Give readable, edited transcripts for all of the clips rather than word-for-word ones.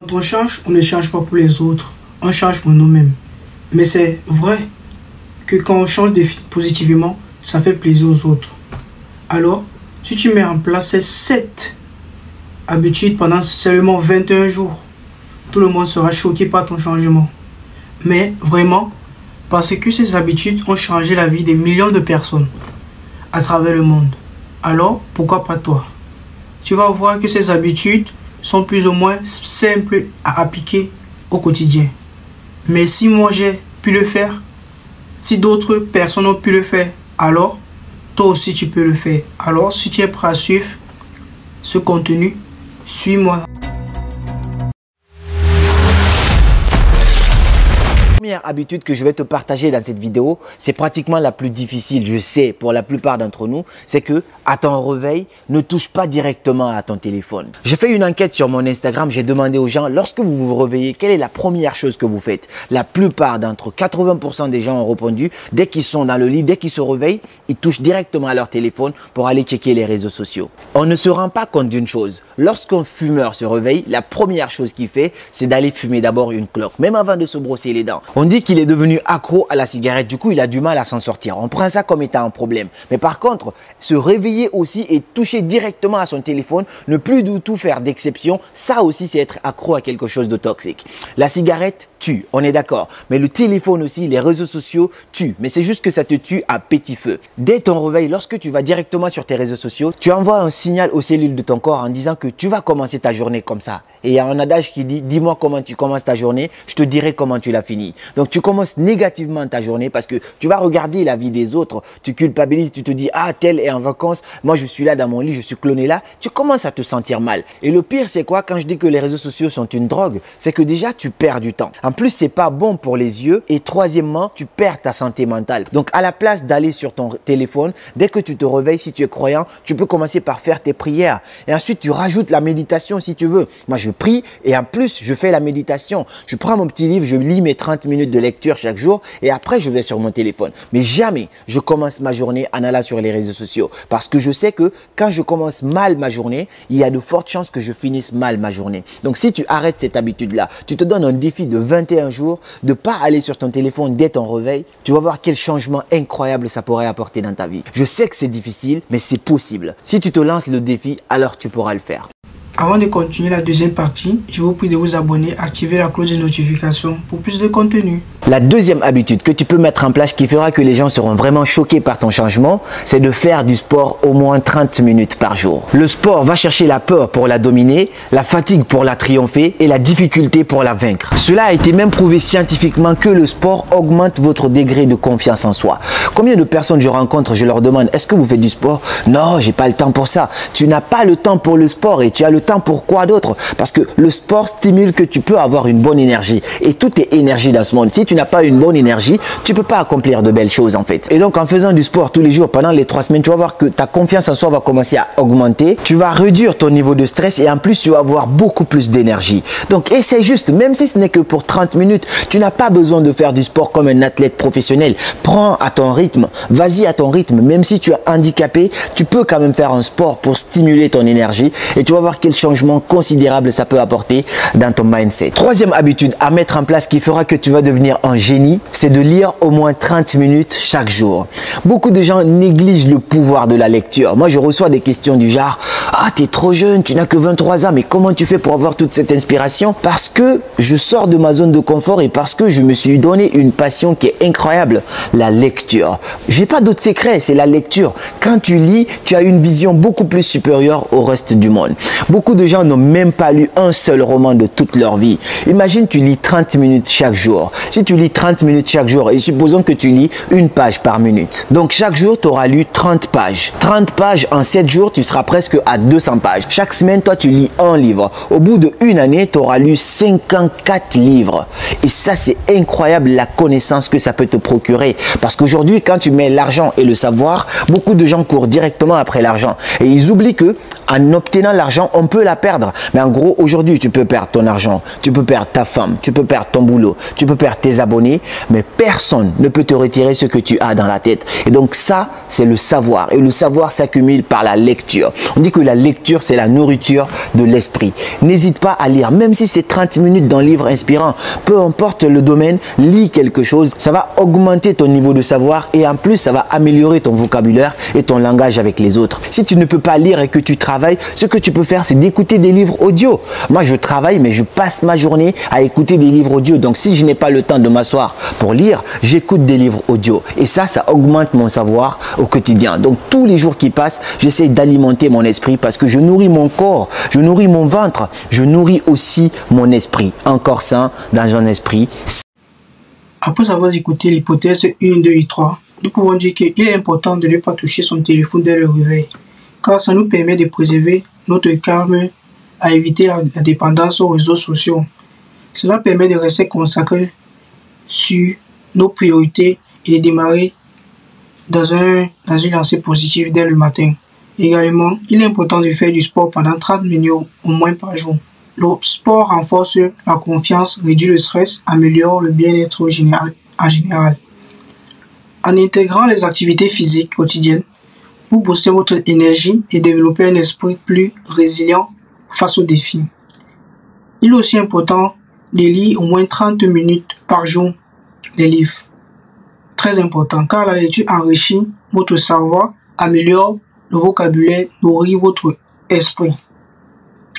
Quand on change, on ne change pas pour les autres, on change pour nous-mêmes. Mais c'est vrai que quand on change de vie positivement, ça fait plaisir aux autres. Alors, si tu mets en place ces 7 habitudes pendant seulement 21 jours, tout le monde sera choqué par ton changement. Mais vraiment, parce que ces habitudes ont changé la vie des millions de personnes à travers le monde. Alors, pourquoi pas toi? Tu vas voir que ces habitudes sont plus ou moins simples à appliquer au quotidien. Mais si moi j'ai pu le faire, si d'autres personnes ont pu le faire, alors toi aussi tu peux le faire. Alors si tu es prêt à suivre ce contenu, suis-moi. La première habitude que je vais te partager dans cette vidéo, c'est pratiquement la plus difficile, je sais, pour la plupart d'entre nous, c'est que à ton réveil, ne touche pas directement à ton téléphone. J'ai fait une enquête sur mon Instagram, j'ai demandé aux gens, lorsque vous vous réveillez, quelle est la première chose que vous faites? La plupart d'entre eux, 80% des gens ont répondu, dès qu'ils sont dans le lit, dès qu'ils se réveillent, ils touchent directement à leur téléphone pour aller checker les réseaux sociaux. On ne se rend pas compte d'une chose, lorsqu'un fumeur se réveille, la première chose qu'il fait, c'est d'aller fumer d'abord une clope, même avant de se brosser les dents. On dit qu'il est devenu accro à la cigarette, du coup il a du mal à s'en sortir. On prend ça comme étant un problème. Mais par contre, se réveiller aussi et toucher directement à son téléphone, ne plus du tout faire d'exception, ça aussi c'est être accro à quelque chose de toxique. La cigarette tue, on est d'accord. Mais le téléphone aussi, les réseaux sociaux tuent. Mais c'est juste que ça te tue à petit feu. Dès ton réveil, lorsque tu vas directement sur tes réseaux sociaux, tu envoies un signal aux cellules de ton corps en disant que tu vas commencer ta journée comme ça. Et il y a un adage qui dit, dis-moi comment tu commences ta journée, je te dirai comment tu la finis. Donc tu commences négativement ta journée parce que tu vas regarder la vie des autres, tu culpabilises, tu te dis, ah tel est en vacances, moi je suis là dans mon lit, je suis cloné là, tu commences à te sentir mal. Et le pire c'est quoi quand je dis que les réseaux sociaux sont une drogue? C'est que déjà tu perds du temps. En plus c'est pas bon pour les yeux et troisièmement tu perds ta santé mentale. Donc à la place d'aller sur ton téléphone, dès que tu te réveilles, si tu es croyant, tu peux commencer par faire tes prières. Et ensuite tu rajoutes la méditation si tu veux. Moi je prie et en plus je fais la méditation. Je prends mon petit livre, je lis mes 30 minutes de lecture chaque jour et après je vais sur mon téléphone. Mais jamais je commence ma journée en allant sur les réseaux sociaux parce que je sais que quand je commence mal ma journée, il y a de fortes chances que je finisse mal ma journée. Donc si tu arrêtes cette habitude-là, tu te donnes un défi de 21 jours de ne pas aller sur ton téléphone dès ton réveil, tu vas voir quel changement incroyable ça pourrait apporter dans ta vie. Je sais que c'est difficile, mais c'est possible. Si tu te lances le défi, alors tu pourras le faire. Avant de continuer la deuxième partie, je vous prie de vous abonner, activer la cloche de notification pour plus de contenu. La deuxième habitude que tu peux mettre en place qui fera que les gens seront vraiment choqués par ton changement, c'est de faire du sport au moins 30 minutes par jour. Le sport va chercher la peur pour la dominer, la fatigue pour la triompher et la difficulté pour la vaincre. Cela a été même prouvé scientifiquement que le sport augmente votre degré de confiance en soi. Combien de personnes je rencontre, je leur demande, est-ce que vous faites du sport? Non, j'ai pas le temps pour ça. Tu n'as pas le temps pour le sport et tu as le temps pour quoi d'autre? Parce que le sport stimule que tu peux avoir une bonne énergie et tout est énergie dans ce monde. Si tu n'as pas une bonne énergie, tu peux pas accomplir de belles choses en fait. Et donc en faisant du sport tous les jours pendant les 3 semaines, tu vas voir que ta confiance en soi va commencer à augmenter. Tu vas réduire ton niveau de stress et en plus tu vas avoir beaucoup plus d'énergie. Donc essaie juste, même si ce n'est que pour 30 minutes, tu n'as pas besoin de faire du sport comme un athlète professionnel. Prends à ton rythme, vas-y à ton rythme. Même si tu es handicapé, tu peux quand même faire un sport pour stimuler ton énergie et tu vas voir quel changement considérable ça peut apporter dans ton mindset. Troisième habitude à mettre en place qui fera que tu vas devenir un génie, c'est de lire au moins 30 minutes chaque jour. Beaucoup de gens négligent le pouvoir de la lecture. Moi, je reçois des questions du genre « Ah, t'es trop jeune, tu n'as que 23 ans, mais comment tu fais pour avoir toute cette inspiration ?» Parce que je sors de ma zone de confort et parce que je me suis donné une passion qui est incroyable, la lecture. J'ai pas d'autre secret, c'est la lecture. Quand tu lis, tu as une vision beaucoup plus supérieure au reste du monde. Beaucoup de gens n'ont même pas lu un seul roman de toute leur vie. Imagine, tu lis 30 minutes chaque jour. Si tu lis 30 minutes chaque jour, et supposons que tu lis une page par minute. Donc, chaque jour, tu auras lu 30 pages. 30 pages en 7 jours, tu seras presque à 200 pages. Chaque semaine, toi, tu lis un livre. Au bout d'une année, tu auras lu 54 livres. Et ça, c'est incroyable la connaissance que ça peut te procurer. Parce qu'aujourd'hui, quand tu mets l'argent et le savoir, beaucoup de gens courent directement après l'argent. Et ils oublient que En obtenant l'argent, on peut la perdre. Mais en gros, aujourd'hui, tu peux perdre ton argent, tu peux perdre ta femme, tu peux perdre ton boulot, tu peux perdre tes abonnés, mais personne ne peut te retirer ce que tu as dans la tête. Et donc ça, c'est le savoir. Et le savoir s'accumule par la lecture. On dit que la lecture, c'est la nourriture de l'esprit. N'hésite pas à lire, même si c'est 30 minutes d'un livre inspirant. Peu importe le domaine, lis quelque chose. Ça va augmenter ton niveau de savoir et en plus, ça va améliorer ton vocabulaire et ton langage avec les autres. Si tu ne peux pas lire et que tu travailles, ce que tu peux faire, c'est d'écouter des livres audio. Moi, je travaille, mais je passe ma journée à écouter des livres audio. Donc, si je n'ai pas le temps de m'asseoir pour lire, j'écoute des livres audio. Et ça augmente mon savoir au quotidien. Donc, tous les jours qui passent, j'essaie d'alimenter mon esprit parce que je nourris mon corps, je nourris mon ventre, je nourris aussi mon esprit. Un corps sain dans un esprit. Après avoir écouté l'hypothèse 1, 2 et 3, nous pouvons dire qu'il est important de ne pas toucher son téléphone dès le réveil, car ça nous permet de préserver notre calme, à éviter la dépendance aux réseaux sociaux. Cela permet de rester consacré sur nos priorités et de démarrer dans une lancée positive dès le matin. Également, il est important de faire du sport pendant 30 minutes au moins par jour. Le sport renforce la confiance, réduit le stress, améliore le bien-être en général. En intégrant les activités physiques quotidiennes, pour booster votre énergie et développer un esprit plus résilient face aux défis. Il est aussi important de lire au moins 30 minutes par jour des livres. Très important, car la lecture enrichit votre savoir, améliore le vocabulaire, nourrit votre esprit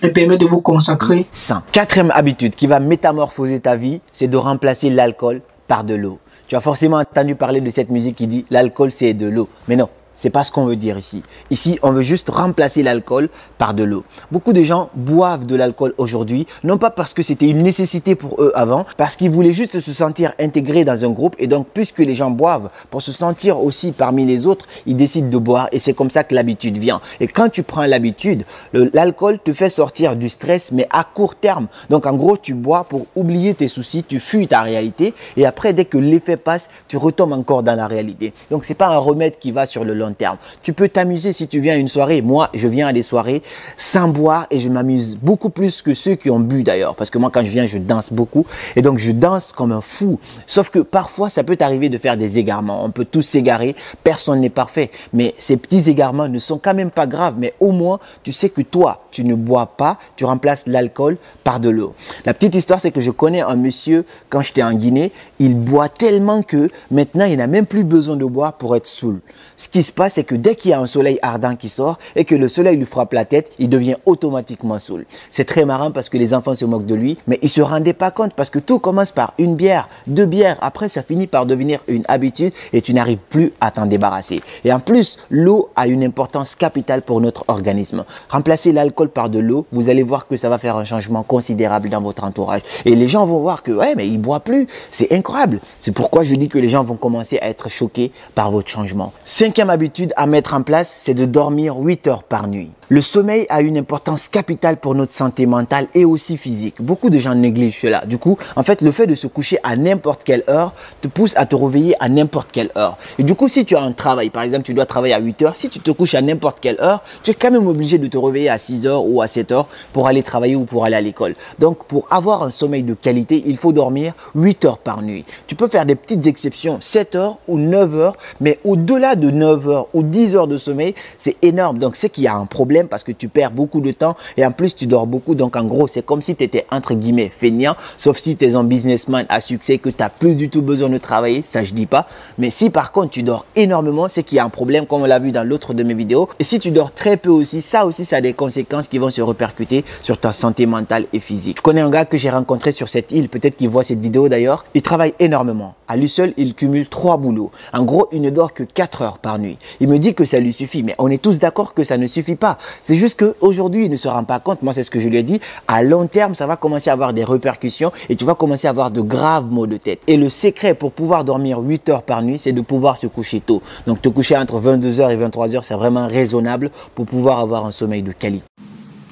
et permet de vous consacrer. Quatrième habitude qui va métamorphoser ta vie, c'est de remplacer l'alcool par de l'eau. Tu as forcément entendu parler de cette musique qui dit l'alcool c'est de l'eau. Mais non. C'est pas ce qu'on veut dire ici. Ici, on veut juste remplacer l'alcool par de l'eau. Beaucoup de gens boivent de l'alcool aujourd'hui, non pas parce que c'était une nécessité pour eux avant, parce qu'ils voulaient juste se sentir intégrés dans un groupe. Et donc, puisque les gens boivent pour se sentir aussi parmi les autres, ils décident de boire et c'est comme ça que l'habitude vient. Et quand tu prends l'habitude, l'alcool te fait sortir du stress, mais à court terme. Donc, en gros, tu bois pour oublier tes soucis, tu fuis ta réalité et après, dès que l'effet passe, tu retombes encore dans la réalité. Donc, c'est pas un remède qui va sur le long terme. Tu peux t'amuser si tu viens à une soirée. Moi, je viens à des soirées sans boire et je m'amuse beaucoup plus que ceux qui ont bu d'ailleurs. Parce que moi, quand je viens, je danse beaucoup et donc je danse comme un fou. Sauf que parfois, ça peut t'arriver de faire des égarements. On peut tous s'égarer. Personne n'est parfait. Mais ces petits égarements ne sont quand même pas graves. Mais au moins, tu sais que toi, tu ne bois pas. Tu remplaces l'alcool par de l'eau. La petite histoire, c'est que je connais un monsieur, quand j'étais en Guinée, il boit tellement que maintenant, il n'a même plus besoin de boire pour être saoul. Ce qui se passe, c'est que dès qu'il y a un soleil ardent qui sort et que le soleil lui frappe la tête, il devient automatiquement saoul. C'est très marrant parce que les enfants se moquent de lui, mais ils ne se rendaient pas compte parce que tout commence par une bière, 2 bières. Après, ça finit par devenir une habitude et tu n'arrives plus à t'en débarrasser. Et en plus, l'eau a une importance capitale pour notre organisme. Remplacer l'alcool par de l'eau, vous allez voir que ça va faire un changement considérable dans votre entourage. Et les gens vont voir que, ouais, mais il ne boit plus. C'est incroyable. C'est pourquoi je dis que les gens vont commencer à être choqués par votre changement. Cinquième habitude à mettre en place, c'est de dormir 8 heures par nuit. Le sommeil a une importance capitale pour notre santé mentale et aussi physique. Beaucoup de gens négligent cela. Du coup, en fait, le fait de se coucher à n'importe quelle heure te pousse à te réveiller à n'importe quelle heure. Et du coup, si tu as un travail, par exemple, tu dois travailler à 8 heures, si tu te couches à n'importe quelle heure, tu es quand même obligé de te réveiller à 6 heures ou à 7 heures pour aller travailler ou pour aller à l'école. Donc, pour avoir un sommeil de qualité, il faut dormir 8 heures par nuit. Tu peux faire des petites exceptions, 7 heures ou 9 heures, mais au-delà de 9 heures ou 10 heures de sommeil, c'est énorme. Donc, c'est qu'il y a un problème parce que tu perds beaucoup de temps et en plus, tu dors beaucoup. Donc, en gros, c'est comme si tu étais entre guillemets feignant, sauf si tu es un businessman à succès que tu n'as plus du tout besoin de travailler. Ça, je dis pas. Mais si par contre, tu dors énormément, c'est qu'il y a un problème comme on l'a vu dans l'autre de mes vidéos. Et si tu dors très peu aussi, ça a des conséquences qui vont se répercuter sur ta santé mentale et physique. Je connais un gars que j'ai rencontré sur cette île, peut-être qu'il voit cette vidéo d'ailleurs. Il travaille énormément. À lui seul, il cumule 3 boulots. En gros, il ne dort que 4 heures par nuit. Il me dit que ça lui suffit, mais on est tous d'accord que ça ne suffit pas. C'est juste qu'aujourd'hui, il ne se rend pas compte. Moi, c'est ce que je lui ai dit. À long terme, ça va commencer à avoir des répercussions et tu vas commencer à avoir de graves maux de tête. Et le secret pour pouvoir dormir 8 heures par nuit, c'est de pouvoir se coucher tôt. Donc, te coucher entre 22 heures et 23 heures, c'est vraiment raisonnable pour pouvoir avoir un sommeil de qualité.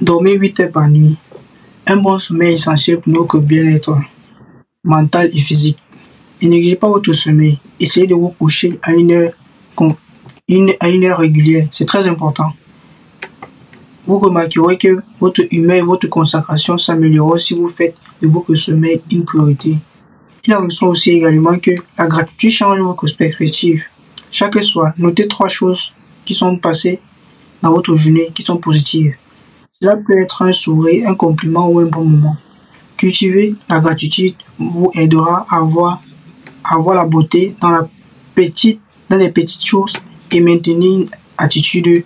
Dormir 8 heures par nuit. Un bon sommeil est essentiel pour notre bien-être mental et physique. Et négligez pas votre sommeil. Essayez de vous coucher à une heure régulière. C'est très important. Vous remarquerez que votre humeur et votre consacration s'amélioreront si vous faites de votre sommeil une priorité. Il en ressort aussi également que la gratitude change votre perspective. Chaque soir, notez 3 choses qui sont passées dans votre journée qui sont positives. Cela peut être un sourire, un compliment ou un bon moment. Cultiver la gratitude vous aidera à voir la beauté dans les petites choses et maintenir une attitude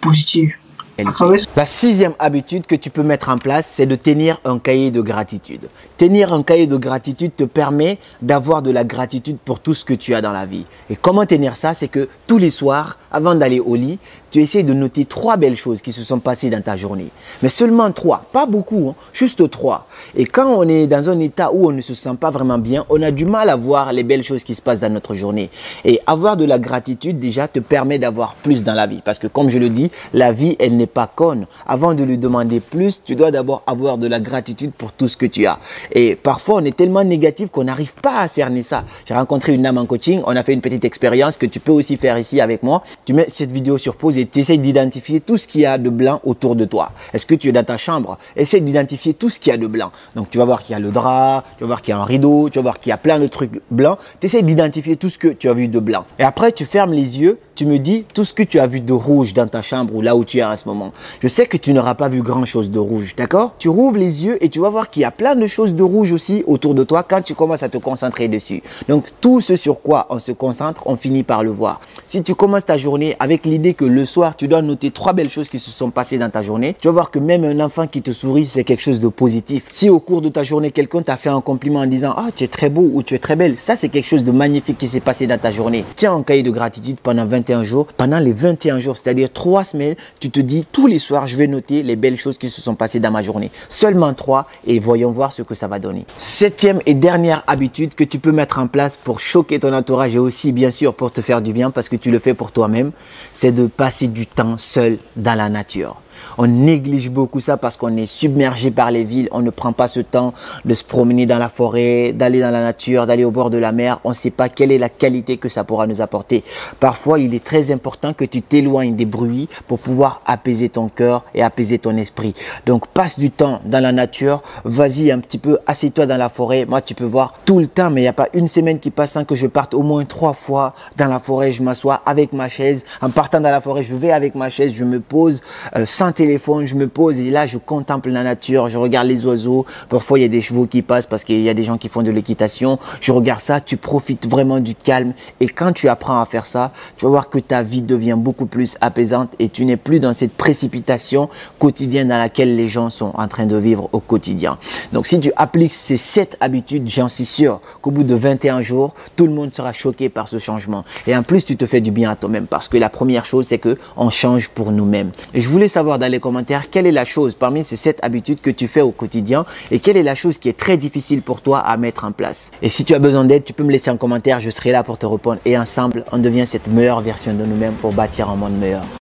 positive. La 6e habitude que tu peux mettre en place, c'est de tenir un cahier de gratitude. Tenir un cahier de gratitude te permet d'avoir de la gratitude pour tout ce que tu as dans la vie. Et comment tenir ça? C'est que tous les soirs, avant d'aller au lit, tu essaies de noter 3 belles choses qui se sont passées dans ta journée. Mais seulement 3, pas beaucoup, hein, juste 3. Et quand on est dans un état où on ne se sent pas vraiment bien, on a du mal à voir les belles choses qui se passent dans notre journée. Et avoir de la gratitude déjà te permet d'avoir plus dans la vie. Parce que comme je le dis, la vie, elle n'est pas conne. Avant de lui demander plus, tu dois d'abord avoir de la gratitude pour tout ce que tu as. Et parfois, on est tellement négatif qu'on n'arrive pas à cerner ça. J'ai rencontré une dame en coaching, on a fait une petite expérience que tu peux aussi faire ici avec moi. Tu mets cette vidéo sur pause et tu essaies d'identifier tout ce qu'il y a de blanc autour de toi. Est-ce que tu es dans ta chambre? Essaie d'identifier tout ce qu'il y a de blanc. Donc, tu vas voir qu'il y a le drap, tu vas voir qu'il y a un rideau, tu vas voir qu'il y a plein de trucs blancs. Tu essaies d'identifier tout ce que tu as vu de blanc. Et après, tu fermes les yeux. Tu me dis tout ce que tu as vu de rouge dans ta chambre ou là où tu es en ce moment. Je sais que tu n'auras pas vu grand chose de rouge, d'accord? Tu rouvres les yeux et tu vas voir qu'il y a plein de choses de rouge aussi autour de toi quand tu commences à te concentrer dessus. Donc, tout ce sur quoi on se concentre, on finit par le voir. Si tu commences ta journée avec l'idée que le soir, tu dois noter 3 belles choses qui se sont passées dans ta journée, tu vas voir que même un enfant qui te sourit, c'est quelque chose de positif. Si au cours de ta journée, quelqu'un t'a fait un compliment en disant « Ah, tu es très beau » ou « Tu es très belle », ça c'est quelque chose de magnifique qui s'est passé dans ta journée. Tiens un cahier de gratitude pendant 21 jours. Pendant les 21 jours, c'est-à-dire 3 semaines, tu te dis tous les soirs, je vais noter les belles choses qui se sont passées dans ma journée. Seulement 3 et voyons voir ce que ça va donner. 7e et dernière habitude que tu peux mettre en place pour choquer ton entourage et aussi bien sûr pour te faire du bien parce que tu le fais pour toi-même, c'est de passer du temps seul dans la nature. On néglige beaucoup ça parce qu'on est submergé par les villes. On ne prend pas ce temps de se promener dans la forêt, d'aller dans la nature, d'aller au bord de la mer. On ne sait pas quelle est la qualité que ça pourra nous apporter. Parfois, il est très important que tu t'éloignes des bruits pour pouvoir apaiser ton cœur et apaiser ton esprit. Donc, passe du temps dans la nature. Vas-y un petit peu, assieds-toi dans la forêt. Moi, tu peux voir tout le temps, mais il n'y a pas une semaine qui passe sans que je parte au moins 3 fois dans la forêt. Je m'assois avec ma chaise. En partant dans la forêt, je vais avec ma chaise, je me pose sans téléphone, je me pose et là je contemple la nature, je regarde les oiseaux, parfois il y a des chevaux qui passent parce qu'il y a des gens qui font de l'équitation, je regarde ça, tu profites vraiment du calme et quand tu apprends à faire ça, tu vas voir que ta vie devient beaucoup plus apaisante et tu n'es plus dans cette précipitation quotidienne dans laquelle les gens sont en train de vivre au quotidien. Donc si tu appliques ces 7 habitudes, j'en suis sûr qu'au bout de 21 jours, tout le monde sera choqué par ce changement et en plus tu te fais du bien à toi-même parce que la première chose c'est que on change pour nous-mêmes. Et je voulais savoir dans les commentaires quelle est la chose parmi ces 7 habitudes que tu fais au quotidien et quelle est la chose qui est très difficile pour toi à mettre en place. Et si tu as besoin d'aide, tu peux me laisser en commentaire, je serai là pour te répondre et ensemble, on devient cette meilleure version de nous-mêmes pour bâtir un monde meilleur.